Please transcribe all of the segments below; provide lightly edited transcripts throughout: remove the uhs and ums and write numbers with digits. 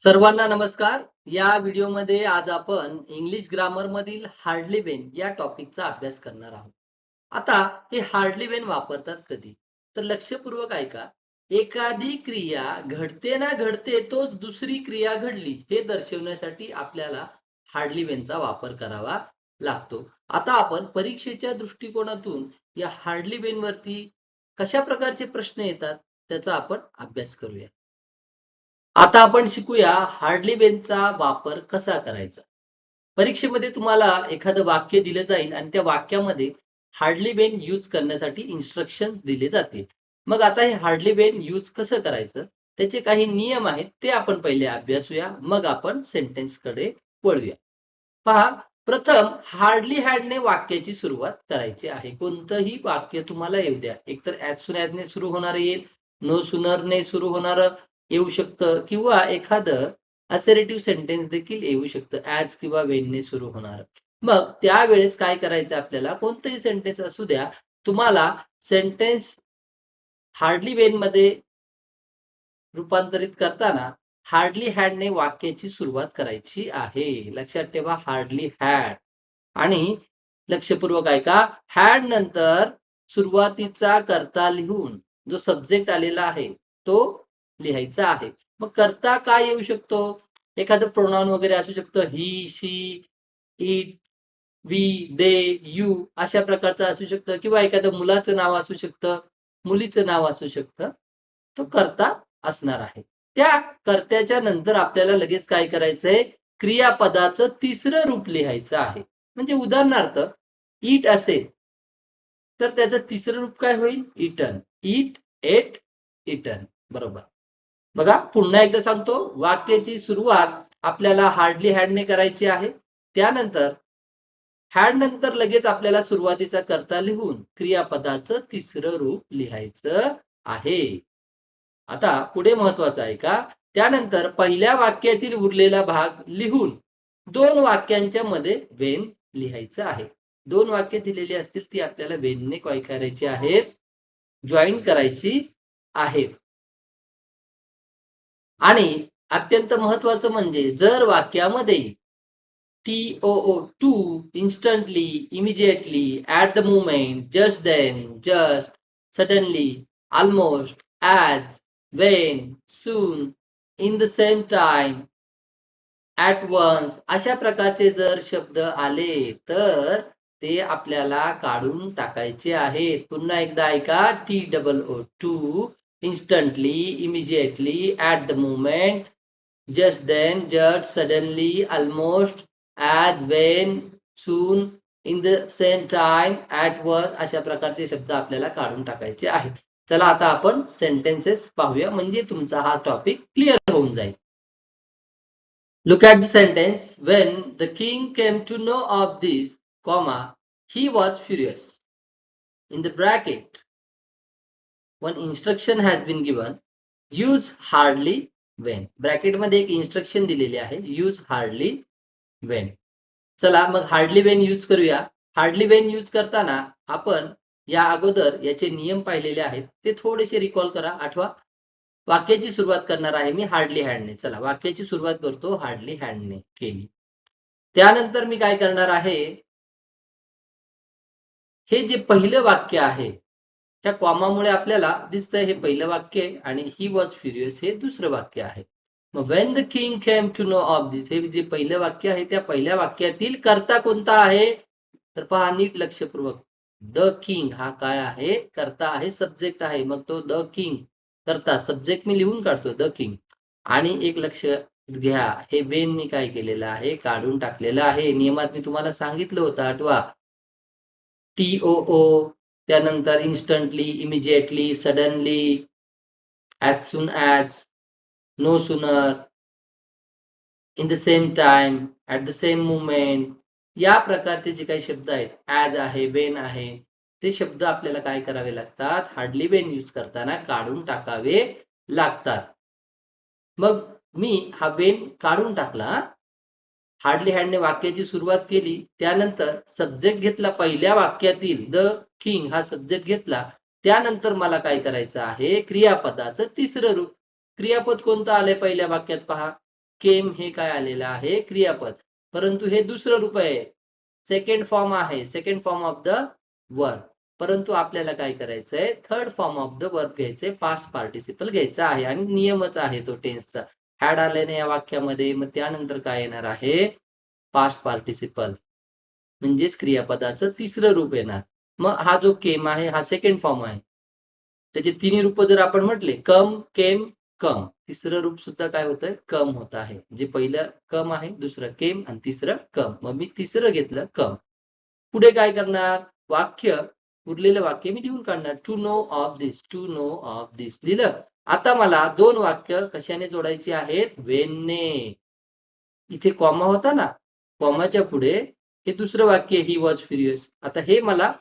सर्वांना नमस्कार. या व्हिडिओमध्ये आज आपण इंग्लिश ग्रामर मधील हार्डली वेन या टॉपिकचा अभ्यास करणार आहोत. आता हे हार्डली वेन वापरतात कधी? तर लक्षपूर्वक ऐका. एखादी क्रिया घडते ना घडते तोच दुसरी क्रिया घडली हे दर्शवण्यासाठी आपल्याला हार्डली वेनचा वापर करावा लागतो. आता आपण परीक्षेच्या दृष्टिकोनातून या हार्डली वेन वरती कशा प्रकारचे प्रश्न येतात त्याचा आपण अभ्यास करूया. आता आपण शिकूया हार्डली वेनचा वापर कसा करायचा. परीक्षेमध्ये तुम्हाला एखादं वाक्य दिलं जाईल आणि त्या वाक्यामध्ये हार्डली वेन यूज करण्यासाठी इन्स्ट्रक्शन्स दिले जातील. मग आता हे हार्डली वेन यूज कसं करायचं, त्याचे काही नियम आहेत ते आपण पहिले अभ्यासूया, मग आपण सेंटेन्स कडे वळूया. पहा, प्रथम हार्डली हॅडने वाक्याची सुरुवात करायची आहे. कोणतंही वाक्य तुम्हाला येऊ द्या, एकतर ॲज सून ॲजने सुरू होणार येईल, नो सूनरने सुरू होणार येऊ शकतं किंवा एखादं असर्टिव्ह सेंटेन्स देखील येऊ शकतं, ॲज किंवा वेनने सुरू होणार. मग त्यावेळेस काय करायचं, आपल्याला कोणतंही सेंटेन्स असू द्या, तुम्हाला सेंटेन्स हार्डली वेन मध्ये रूपांतरित करताना हार्डली हॅडने वाक्याची सुरुवात करायची आहे. लक्षात ठेवा, हार्डली हॅड. आणि लक्षपूर्वक ऐका, हॅड नंतर सुरुवातीचा कर्ता लिहून जो सब्जेक्ट आलेला आहे तो लिहायचा आहे. मग कर्ता काय येऊ शकतो? एखादं प्रोनाउन वगैरे असू शकतं, ही, शी, इट, वी, दे, यू अशा प्रकारचं असू शकतं, किंवा एखादं मुलाचं नाव असू शकतं, मुलीचं नाव असू शकतं. तो कर्ता असणार आहे. त्या कर्त्याच्या नंतर आपल्याला लगेच काय करायचंय, क्रियापदाचं तिसरं रूप लिहायचं आहे. म्हणजे उदाहरणार्थ ईट असेल तर त्याचं तिसरं रूप काय होईल? इटन. ईट, एट, इटन. बरोबर. बघा, पुन्हा एकदा सांगतो, वाक्याची सुरुवात आपल्याला हार्डली हॅडने करायची आहे. त्यानंतर हॅड नंतर लगेच आपल्याला सुरुवातीचा कर्ता लिहून क्रियापदाचं तिसरं रूप लिहायचं आहे. आता पुढे महत्वाचं आहे का, त्यानंतर पहिल्या वाक्यातील उरलेला भाग लिहून दोन वाक्यांच्या मध्ये वेन लिहायचं आहे. दोन वाक्य दिलेली असतील ती आपल्याला वेनने काय करायची आहेत, जॉईन करायची आहेत. आणि अत्यंत महत्वाचं म्हणजे जर वाक्यामध्ये TOO, too, instantly, immediately, at the moment, just then, just, suddenly, almost, as, when, soon, in the same time, at once अशा प्रकारचे जर शब्द आले तर ते आपल्याला काढून टाकायचे आहेत. पुन्हा एकदा ऐका, TOO, too, instantly, immediately, at the moment, just then, just, suddenly, almost, as, when, soon, in the same time, at once अशा प्रकारचे शब्द आपल्याला काढून टाकायचे आहेत. चला आता आपण सेंटेन्सेस पाहूया, म्हणजे तुमचा हा टॉपिक क्लिअर होऊन जाईल. Look at the sentence. When the king came to know of this, comma, he was furious. In the bracket, one instruction has been given. Use hardly when. Bracket मध्ये एक instruction दिलेली आहे, use hardly Wien. चला मग hardly Wien use करूया. Hardly Wien use करताना आपण या अगोदर याचे नियम पाहिलेले आहेत, ते थोडेसे रिकॉल करा, आठवा. वाक्याची सुरुवात करणार आहे मी हार्डली हॅडने. चला वाक्याची सुरुवात करतो हार्डली हॅडने केली. त्यानंतर मी काय करणार आहे, हे जे पहिलं वाक्य आहे त्या कॉमामुळे आपल्याला दिसतंय हे पहिलं वाक्य आहे आणि ही वॉज फ्युरियस हे दुसरं वाक्य आहे. मग when the king came to know of this, हे जे पहिलं वाक्य आहे त्या पहिल्या वाक्यातील कर्ता कोणता आहे, तर पहा नीट लक्षपूर्वक. द किंग हा काय आहे, कर्ता आहे, सब्जेक्ट आहे. मग तो द किंग कर्ता, सब्जेक्ट मी लिहून काढतो द किंग. आणि एक लक्ष घ्या, हे वेन मी काय केलेलं आहे, काढून टाकलेलं आहे. नियमात मी तुम्हाला सांगितलं होतं, आठवा. TOO, त्यानंतर instantly, immediately, suddenly, as soon as, no sooner, in the same time, at the same moment, या प्रकारचे जे काही शब्द आहेत, ॲज आहे, वेन आहे, ते शब्द आपल्याला काय करावे लागतात, हार्डली वेन यूज करताना काढून टाकावे लागतात. मग मी हा वेन काढून टाकला. हार्डली हॅडने वाक्याची सुरुवात केली, त्यानंतर सब्जेक्ट घेतला, पहिल्या वाक्यातील द किंग हा सब्जेक्ट घेतला. त्यानंतर मला काय करायचं आहे, क्रियापदाचं तिसरं रूप. क्रियापद कोणतं आलंय पहिल्या वाक्यात पहा, केम हे काय आलेलं आहे क्रियापद, परंतु हे दुसरं रूप आहे, सेकंड फॉर्म आहे, second form of the verb. परंतु आपल्याला काय करायचंय, third form of the verb घ्यायचंय, पास्ट पार्टिसिपल घ्यायचा आहे आणि नियमच आहे तो टेन्सचा. हॅड आल्याने या वाक्यामध्ये, मग त्यानंतर काय येणार आहे, पास्ट पार्टिसिपल म्हणजेच क्रियापदाचं तिसरं रूप येणार. मग हा जो केम आहे हा सेकंड फॉर्म आहे, त्याचे तिन्ही रूप जर आपण म्हटले, कम, केम, कम, तिसरं रूप सुद्धा काय होतंय, कम होत आहे. जे पहिलं कम आहे, दुसरं केम आणि तिसरं कम. मग मी तिसरं घेतलं कम. पुढे काय करणार, वाक्य, उरलेलं वाक्य मी लिहून काढणार, to know of this, to know of this लिहिलं. आता मला दोन वाक्य कशाने जोडायची आहेत, वेनने. इथे कॉमा होता ना, कॉमाच्या पुढे हे दुसरं वाक्य, ही वॉज फ्युरियस. आता हे मला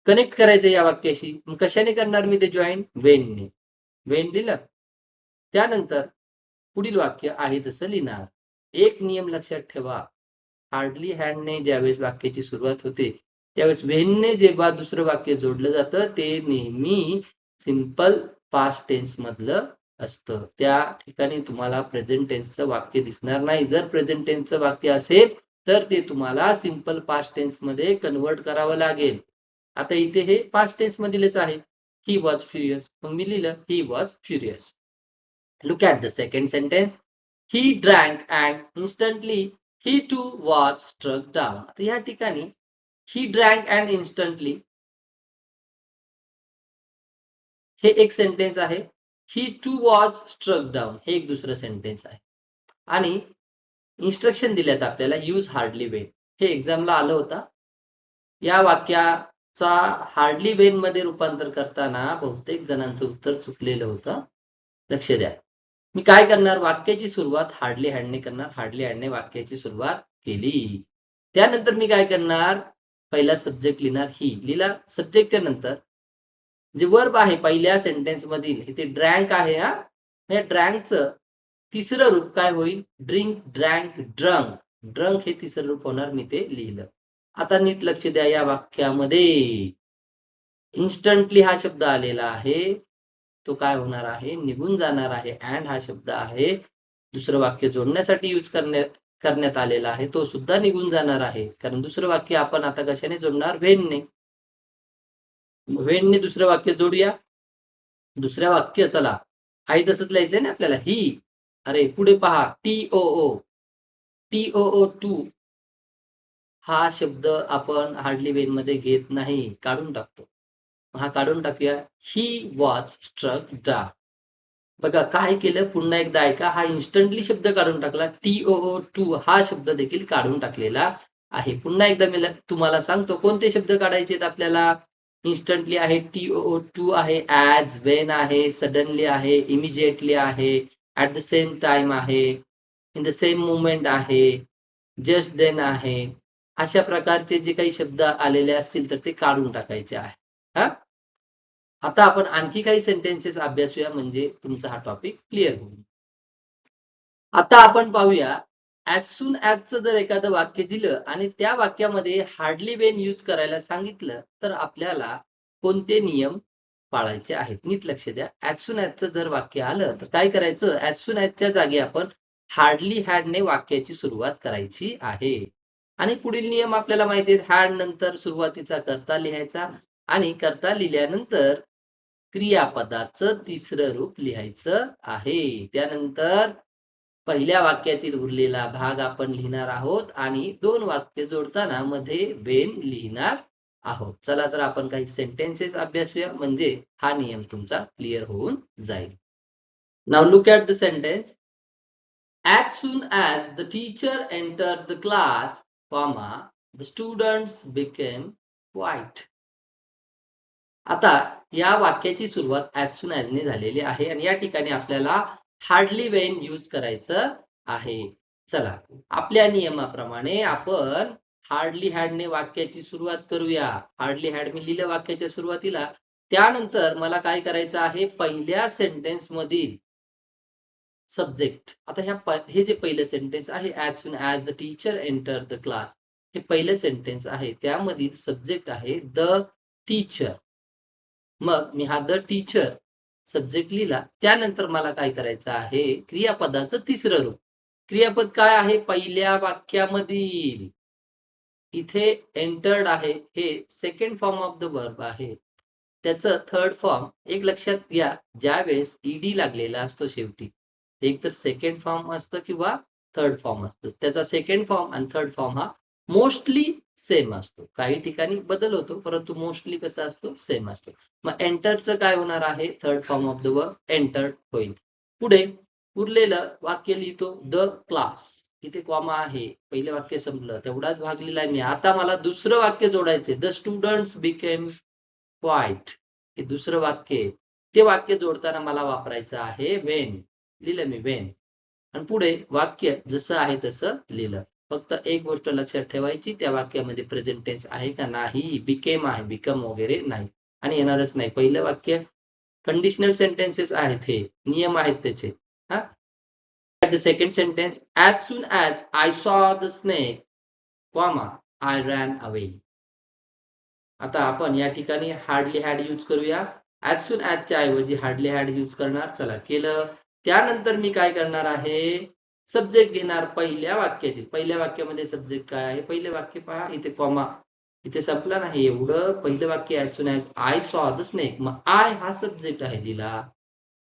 कनेक्ट करायचं या वाक्याशी, मग कशाने करणार मी ते जॉईन, वेनने. वेन लिहिलं. त्यानंतर पुढील वाक्य आहे तसं लिहिणार. एक नियम लक्षात ठेवा, हार्डली हॅडने ज्यावेळेस वाक्याची सुरुवात होते त्यावेळेस वेनने जेव्हा दुसरं वाक्य जोडलं जातं ते नेहमी सिंपल पास्ट टेन्स मधलं असतं. त्या ठिकाणी तुम्हाला प्रेझेंट टेन्सचं वाक्य दिसणार नाही. जर प्रेझेंट टेन्सचं वाक्य असेल तर ते तुम्हाला सिंपल पास्ट टेन्स मध्ये कन्वर्ट करावं लागेल. आता इथे हे पास्ट टेन्स मधीलच आहे, ही वॉज फ्युरियस. मग मी लिहिलं he was furious. Look at the second sentence. He drank and instantly he too was struck down. आता या ठिकाणी he drank and instantly हे एक सेंटेन्स आहे, he too was struck down हे एक दुसरं सेंटेन्स आहे. आणि इन्स्ट्रक्शन दिल्यात आपल्याला, यूज हार्डली वेन. हे एक्झामला आलं होतं. या वाक्याचा हार्डली वेन मध्ये रूपांतर करताना बहुतेक जणांचं उत्तर चुकलेलं होतं. लक्ष द्या. मी काय करणार, वाक्याची सुरुवात हार्डली हॅडने करणार, हार्डली हॅडने वाक्याची सुरुवात केली. त्यानंतर मी काय करणार, पहिला सब्जेक्ट लिहिणार, ही लिहिला. सब्जेक्टच्या नंतर जे वर्ब आहे पहिल्या सेंटेन्स मधील, इथे ड्रँक आहे, या ड्रँकचं तिसरं रूप काय होईल, ड्रिंक, ड्रँक, ड्रंक. ड्रंक हे तिसरं रूप होणार, मी ते लिहिलं. आता नीट लक्ष द्या, या वाक्यामध्ये इन्स्टंटली हा शब्द आलेला आहे, तो काय होणार आहे, निघून जाणार आहे. अँड हा शब्द आहे, दुसरं वाक्य जोडण्यासाठी यूज करण्यात आलेला आहे, तो सुद्धा निघून जाणार आहे. कारण दुसरं वाक्य आपण आता कशाने जोडणार, व्हेनने. व्हेनने दुसरं वाक्य जोडूया. दुसऱ्या वाक्य, चला आहे तसंच लिहायचंय ना आपल्याला, ही. अरे पुढे पहा, TOO, TOO टू हा शब्द आपण हार्डली वेन मध्ये घेत नाही, काढून टाकतो. हा काढून टाकूया, ही वॉज स्ट्रक डाउन. बघा काय केलं, पुन्हा एकदा ऐका, हा इन्स्टंटली शब्द काढून टाकला, TOO टू हा शब्द देखील काढून टाकलेला आहे. पुन्हा एकदा मी तुम्हाला सांगतो कोणते शब्द काढायचे आहेत आपल्याला. इन्स्टंटली आहे, TOO टू आहे, ॲज, वेन आहे, सडनली आहे, इमिजिएटली आहे, ऍट द सेम टाइम आहे, इन द सेम मुवमेंट आहे, जस्ट देन आहे. अशा प्रकारचे जे काही शब्द आलेले असतील तर ते काढून टाकायचे आहे. हा, आता आपण आणखी काही सेंटेन्सेस अभ्यासूया, म्हणजे तुमचा हा टॉपिक क्लिअर होईल. आता आपण पाहूया, ऍज सून ऍजचं जर एखादं वाक्य दिलं आणि त्या वाक्यामध्ये हार्डली वेन यूज करायला सांगितलं तर आपल्याला कोणते नियम पाळायचे आहेत. नीट लक्ष द्या. ऍज सून ऍजचं जर वाक्य आलं तर काय करायचं, ऍज सून ऍजच्या जागी आपण हार्डली हॅडने वाक्याची सुरुवात करायची आहे. आणि पुढील नियम आपल्याला माहिती आहेत, हॅड नंतर सुरुवातीचा कर्ता लिहायचा आणि कर्ता लिहिल्यानंतर क्रियापदाचं तिसरं रूप लिहायचं आहे. त्यानंतर पहिल्या वाक्यातील उरलेला भाग आपण लिहिणार आहोत आणि दोन वाक्य जोडताना मध्ये वेन लिहिणार आहोत. चला तर आपण काही सेंटेन्सेस अभ्यासूया, म्हणजे हा नियम तुमचा क्लिअर होऊन जाईल. Now look at the sentence. As soon as the teacher entered the class, comma, the students became quiet. आता या वाक्याची सुरुवात as soon as ने झालेली आहे आणि या ठिकाणी आपल्याला हार्डली वेन यूज करायचं आहे. चला, आपल्या नियमाप्रमाणे आपण हार्डली हॅडने वाक्याची सुरुवात करूया. हार्डली हॅड मी लिहिलं वाक्याच्या सुरुवातीला. त्यानंतर मला काय करायचं आहे, पहिल्या सेंटेन्स मधील सब्जेक्ट. आता हे जे पहिलं सेंटेन्स आहे, as soon as the teacher enter the class, हे पहिलं सेंटेन्स आहे, त्यामधील सब्जेक्ट आहे द टीचर. मग मी हा द टीचर सब्जेक्ट लिहिला. त्यानंतर मला काय करायचं आहे, क्रियापदाचं तिसरं रूप. क्रियापद काय आहे, पहिल्या वाक्यामधील. इथे एंटर्ड आहे, हे second form of the verb आहे. त्याचं थर्ड फॉर्म एक लक्षात घ्या, ज्या वेळेस ईडी लागलेला असतो शेवटी, एक तर सेकंड फॉर्म असतं किंवा थर्ड फॉर्म असतं. त्याचा सेकंड फॉर्म आणि थर्ड फॉर्म हा मोस्टली सेम असतो. काही ठिकाणी बदल होतो, परंतु मोस्टली कसा असतो, सेम असतो. मग एंटरचं काय होणार आहे, third form of the verb entered होईल. पुढे उरलेलं वाक्य लिहितो, द क्लास. इथे कॉमा आहे, पहिलं वाक्य संपलं, तेवढाच भाग लिहिलाय मी. आता मला दुसरं वाक्य जोडायचे, द स्टुडंट्स बिकेम क्वाइट. हे दुसरं वाक्य, ते वाक्य जोडताना मला वापरायचं आहे वेन. लिहिलं मी वेन. आणि पुढे वाक्य जसं आहे तसं लिहिलं. फक्त एक गोष्ट लक्षात ठेवायची, त्या वाक्यामध्ये प्रेझेंट टेन्स आहे का नाही, बिकेम आहे, बिकम वगैरे नाही, आणि येणारच नाही. पहिलं वाक्य कंडिशनल सेंटेन्सेस आहेत, हे नियम आहेत त्याचे. हा, the second sentence, as soon as I saw the snake, comma, I ran away. आता आपण या ठिकाणी हार्डली हॅड यूज करूया. as soon as च्या ऐवजी हार्डली हॅड यूज करणार. चला केलं. त्यानंतर मी काय करणार आहे, सब्जेक्ट घेणार पहिल्या वाक्यातील. पहिल्या वाक्यामध्ये सब्जेक्ट काय आहे, पहिले वाक्य पहा, इथे कॉमा, इथे संपला नाही. एवढं पहिलं वाक्य as soon as I saw the snake, मग I हा सब्जेक्ट आहे दिला.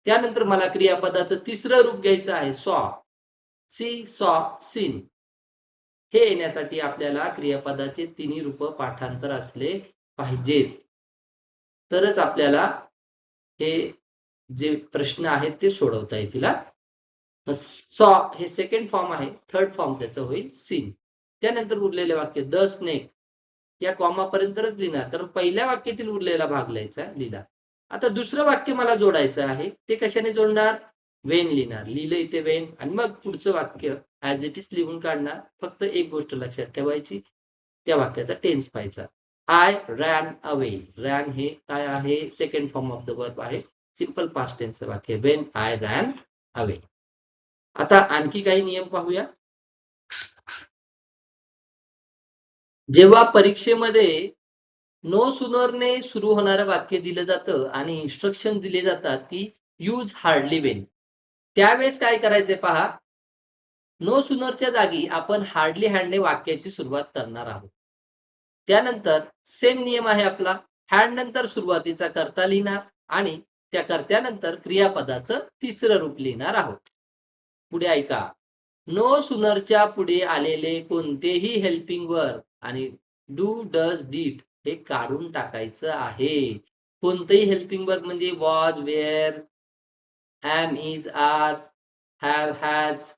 त्यानंतर मला क्रियापदाचं तिसरं रूप घ्यायचं आहे, सॉ. सी, सॉ, सीन. हे येण्यासाठी आपल्याला क्रियापदाचे तिन्ही रूप पाठांतर असले पाहिजेत, तरच आपल्याला हे जे प्रश्न आहेत ते सोडवता येतील. सॉ हे सेकंड फॉर्म आहे, थर्ड फॉर्म त्याचं होईल सीन. त्यानंतर उरलेले वाक्य, द स्नेक या कॉमा पर्यंतच लिहिणार, कारण पहिल्या वाक्यातील उरलेला भाग लिहायचा लिहिला. आता दुसरं वाक्य मला जोडायचं आहे, ते कशाने जोडणार, वेन लिहिणार. लिहिलं इथे वेन, आणि मग पुढचं वाक्य ऍज इट इज लिहून काढणार. फक्त एक गोष्ट लक्षात ठेवायची, त्या वाक्याचा टेन्स पाहायचा. I ran away. रॅन हे काय आहे, second form of the verb आहे, सिंपल पास्ट टेन्सचं वाक्य, वेन आय रॅन अवे. आता आणखी काही नियम पाहूया. जेव्हा परीक्षेमध्ये नो सुनरने सुरू होणारं वाक्य दिलं जातं आणि इन्स्ट्रक्शन दिले जातात की यूज हार्डली वेन, त्यावेळेस काय करायचे पहा, नो सुनरच्या जागी आपण हार्डली हॅडने वाक्याची सुरुवात करणार आहोत. त्यानंतर सेम नियम आहे आपला, हॅड नंतर सुरुवातीचा कर्ता लिहिणार आणि त्या कर्त्यानंतर क्रियापदाचं तिसरं रूप लिहिणार आहोत. पुढे ऐका, नो सुनरच्या पुढे आलेले कोणतेही हेल्पिंग वर्ब आणि डू, डज, डीड हे काढून टाकायचं आहे. कोणतेही हेल्पिंग वर्ब म्हणजे was, were, am, is, are, have, has,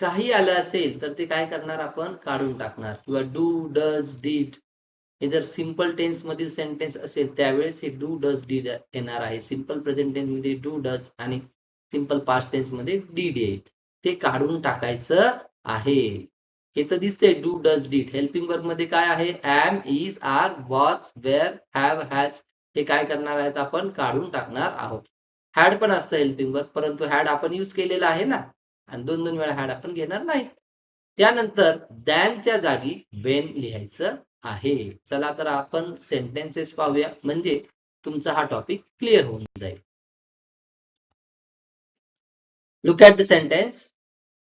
काही आलं असेल तर ते काय करणार, आपण काढून टाकणार. किंवा डू, डज, डीड हे जर सिंपल टेन्स मधील सेंटेन्स असेल त्यावेळेस हे डू, डज, डीड येणार आहे. सिंपल प्रेझेंट टेन्स मध्ये डू, डज आणि सिंपल पास्ट टेन्स मध्ये डीड येईल. ते काढून टाकायचं आहे. हे तर दिसते do, does, did. Helping verb मध्ये काय आहे, am, is, are, was, were, have, has हे काय करणार आहेत, आपण काढून टाकणार आहोत. हॅड पण असतं हेल्पिंग वर्ब, परंतु हॅड आपण यूज केलेला आहे ना, आणि दोन दोन वेळा हॅड आपण घेणार नाही. त्यानंतर दॅनच्या जागी वेन लिहायचं आहे. चला तर आपण सेंटेन्सेस पाहूया, म्हणजे तुमचा हा टॉपिक क्लिअर होऊन जाईल. Look at the sentence.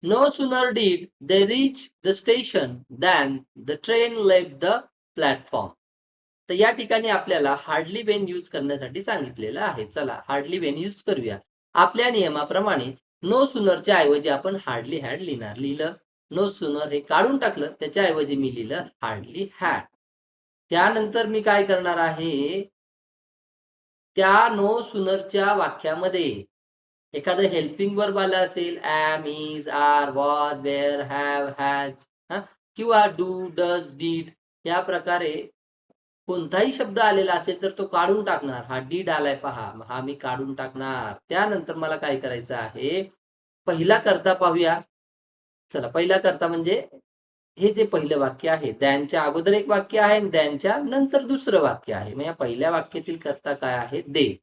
No sooner did they reach the station than the train left the platform. तर या ठिकाणी आपल्याला हार्डली वेन यूज करण्यासाठी सांगितलेलं आहे. चला हार्डली वेन यूज करूया. आपल्या नियमाप्रमाणे नो सुनरच्या ऐवजी आपण हार्डली हॅड लिहिणार. लिहिलं नो सुनर, हे काढून टाकलं, त्याच्या ऐवजी मी लिहिलं हार्डली हॅड. त्यानंतर मी काय करणार आहे, त्या नो सुनरच्या वाक्यामध्ये एखादं हेल्पिंग वर्ब आलं असेल, am, is, are, was, were, have, has किंवा डू, डज, डीड या प्रकारे कोणताही शब्द आलेला असेल तर तो काढून टाकणार. हा डीड आलाय पहा, हा मी काढून टाकणार. त्यानंतर मला काय करायचं आहे, पहिला कर्ता पाहूया. चला पहिला कर्ता म्हणजे हे जे पहिलं वाक्य आहे, त्यांच्या अगोदर एक वाक्य आहे आणि त्यांच्या नंतर दुसरं वाक्य आहे. मग या पहिल्या वाक्यातील कर्ता काय आहे, दे.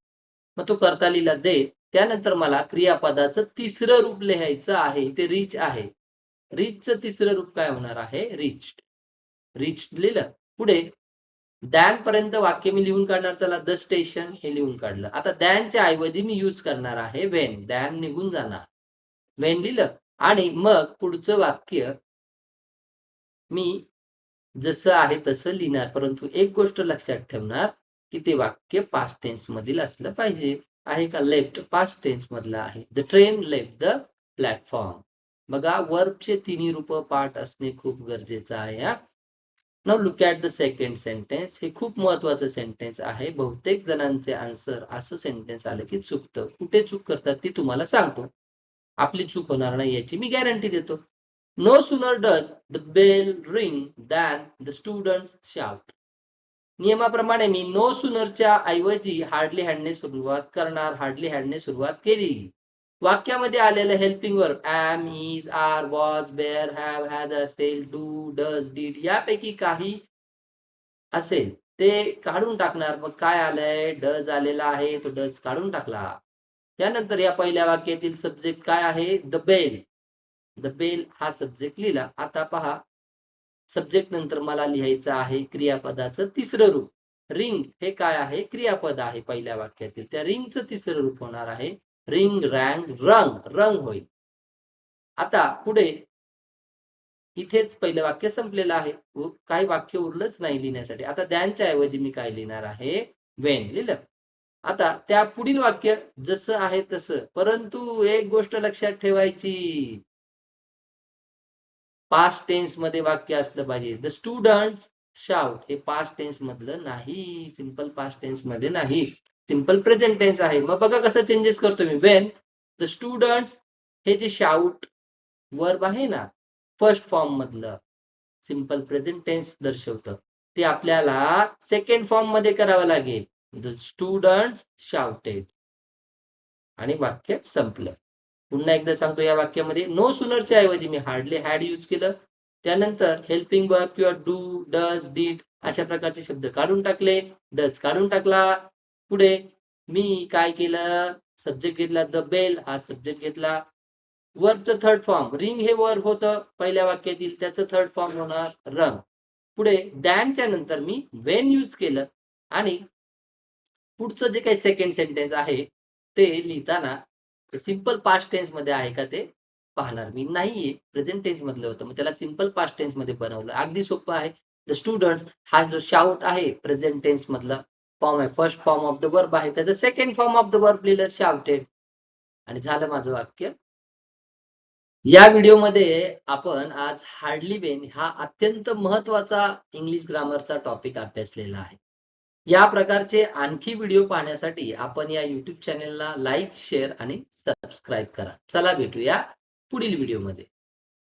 मग तो कर्ता लिहिला दे. त्यानंतर मला क्रियापदाचं तिसरं रूप लिहायचं आहे. इथे रिच आहे, रिचचं तिसरं रूप काय होणार आहे, रिच्ड. रिच्ड लिहिलं. पुढे दॅन पर्यंत वाक्य मी लिहून काढणार. चला, द स्टेशन हे लिहून काढलं. आता दॅनच्या ऐवजी मी यूज करणार आहे वेन. दॅन निघून जाणार, वेन लिहिलं. आणि मग पुढचं वाक्य मी जसं आहे तसं लिहिणार, परंतु एक गोष्ट लक्षात ठेवणार की ते वाक्य पास्ट टेन्स मधील असलं पाहिजे. आहे का? लेफ्ट पास्ट टेन्स मधलं आहे. The train left the platform. बघा, वर्बचे तिन्ही रूप पाठ असणे खूप गरजेचं आहे. Now look at the second sentence. हे खूप महत्वाचं सेंटेन्स आहे. बहुतेक जणांचे आन्सर असं सेंटेन्स आलं की चुकतं. कुठे चूक करतात ती तुम्हाला सांगतो. आपली चूक होणार नाही याची मी गॅरंटी देतो. No sooner does the bell ring than the students shout. नियमाप्रमाणे मी नो सुनरच्या ऐवजी हार्डली हॅडने सुरुवात करणार. हार्डली हॅडने सुरुवात केली. वाक्यामध्ये आलेलं helping verb am, is, are, was, were, have, has, असेल, do, does, did यापैकी काही असेल ते काढून टाकणार. मग काय आलंय? डज आलेला आहे, तो डज काढून टाकला. त्यानंतर या पहिल्या वाक्यातील सब्जेक्ट काय आहे? The bell. द बेल हा सब्जेक्ट लिहिला. आता पहा, सब्जेक्ट नंतर मला लिहायचं आहे क्रियापदाचं तिसरं रूप. रिंग हे काय आहे? क्रियापद आहे पहिल्या वाक्यातील. त्या रिंगचं तिसरं रूप होणार आहे रिंग, रँग, रंग. रंग होईल. आता पुढे इथेच पहिलं वाक्य संपलेलं आहे. काही वाक्य उरलंच नाही लिहिण्यासाठी. आता दॅनच्या ऐवजी मी काय लिहिणार आहे? वेन लिहिलं. आता त्या पुढील वाक्य जसं आहे तसं, परंतु एक गोष्ट लक्षात ठेवायची, पास्ट टेन्स मध्ये वाक्य असलं पाहिजे. द स्टुडंट्स शाउट हे पास्ट टेन्स मधलं नाही, सिंपल पास्ट टेन्स मध्ये नाही, सिंपल प्रेझेंट टेन्स आहे. मग बघा कसं चेंजेस करतो मी. वेन द स्टुडंट्स हे जे शाउट वर्ब आहे ना, फर्स्ट फॉर्म मधलं सिंपल प्रेझेंट टेन्स दर्शवतं, ते आपल्याला सेकंड फॉर्म मध्ये करावं लागेल. द स्टुडंट्स शाउटेड आणि वाक्य संपलं. पुन्हा एकदा सांगतो, या वाक्यामध्ये नो सुनरच्या ऐवजी मी हार्डली हॅड यूज केलं. त्यानंतर हेल्पिंग वर्ब किंवा डू, डज, डीड अशा प्रकारचे शब्द काढून टाकले. डज काढून टाकला. पुढे मी काय केलं? सब्जेक्ट घेतला द बेल, हा सब्जेक्ट घेतला. वर्बचं थर्ड फॉर्म रिंग हे वर्ब होतं पहिल्या वाक्यातील, त्याचं थर्ड फॉर्म होणार रंग. पुढे दॅनच्या नंतर मी वेन यूज केलं आणि पुढचं जे काही सेकंड सेंटेन्स आहे ते लिहिताना सिंपल पास्ट टेन्स मध्ये आहे का ते पाहणार मी. नाहीये, प्रेझेंट टेन्स मधलं होतं, मग त्याला सिंपल पास्ट टेन्स मध्ये बनवलं. अगदी सोपं आहे. द स्टुडंट्स हा जो शाउट आहे प्रेझेंट टेन्स मधला फॉर्म आहे, first form of the verb आहे, त्याचं second form of the verb लिहिलं शाउटेड आणि झालं माझं वाक्य. या व्हिडिओमध्ये आपण आज हार्डली वेन हा अत्यंत महत्वाचा इंग्लिश ग्रामरचा टॉपिक अभ्यासलेला आहे. या प्रकारचे आणखी व्हिडिओ पाहण्यासाठी आपण या YouTube चॅनेलला लाईक, शेअर आणि सबस्क्राईब करा. चला भेटूया पुढील व्हिडिओमध्ये.